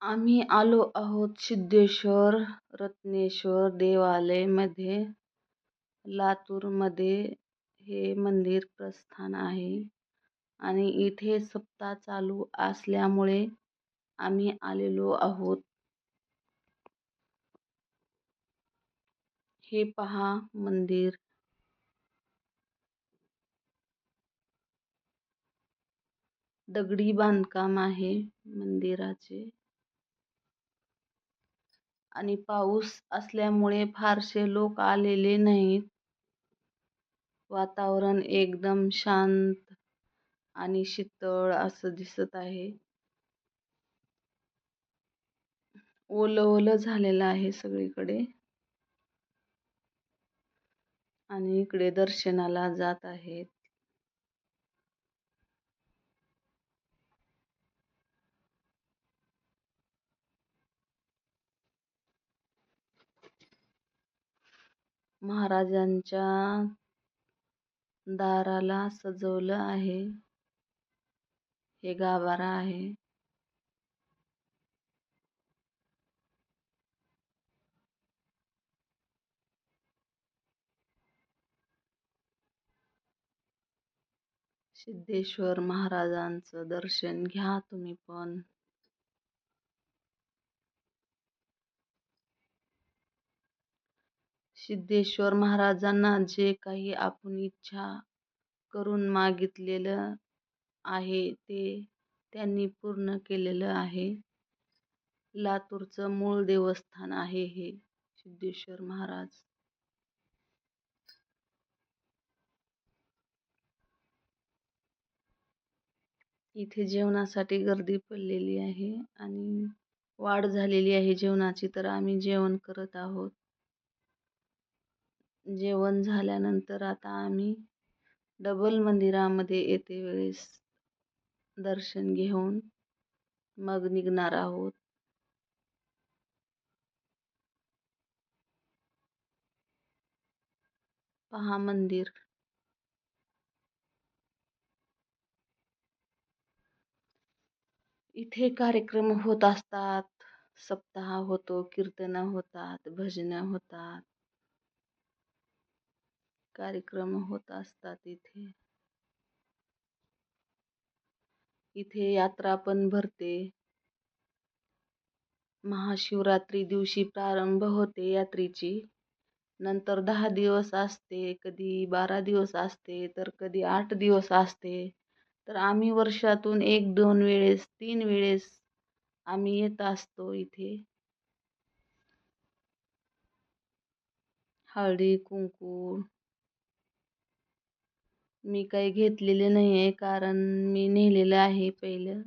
आम्ही आलो आहोत सिद्धेश्वर रत्नेश्वर देवालयमध्ये. लातूरमध्ये हे मंदिर प्रस्थान आहे आणि इथे सप्ताह चालू असल्यामुळे आम्ही आलेलो आहोत. हे पहा मंदिर. दगडी बांधकाम आहे मंदिराचे आणि पाऊस असल्यामुळे फारसे लोक आलेले नाहीत. वातावरण एकदम शांत आणि शीतळ असं दिसत आहे. ओलं ओलं झालेलं आहे सगळीकडे आणि इकडे दर्शनाला जात आहेत. महाराजांच्या दाराला सजवलं आहे. हे गाभारा आहे. सिद्धेश्वर महाराजांचं दर्शन घ्या तुम्ही पण. सिद्धेश्वर महाराजांना जे काही आपण इच्छा करून मागितलेलं आहे ते त्यांनी पूर्ण केलेलं आहे. लातूरचं मूळ देवस्थान आहे हे सिद्धेश्वर महाराज. इथे जेवणासाठी गर्दी पडलेली आहे आणि वाढ झालेली आहे जेवणाची, तर आम्ही जेवण करत आहोत. जेवण झाल्यानंतर आता आम्ही डबल मंदिरामध्ये येते वेळेस दर्शन घेऊन मग निघणार आहोत. पहा मंदिर. इथे कार्यक्रम होत असतात. सप्ताह होतो, कीर्तन होतात, भजन होतात, कार्यक्रम होत असतात इथे. इथे यात्रा पण भरते. महाशिवरात्री दिवशी प्रारंभ होते यात्रेची. नंतर 10 दिवस असते, कधी 12 दिवस असते, तर कधी 8 दिवस असते. तर आम्ही वर्षातून 1-2 वेळेस 3 वेळेस आम्ही येत असतो इथे. हळदी कुंकू मी काही घेतलेले नाही आहे, कारण मी नेलेलं आहे पहिलं.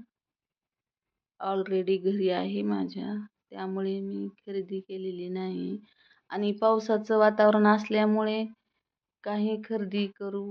ऑलरेडी घरी आहे माझ्या, त्यामुळे मी खरेदी केलेली नाही. आणि पावसाचं वातावरण असल्यामुळे काही खरेदी करू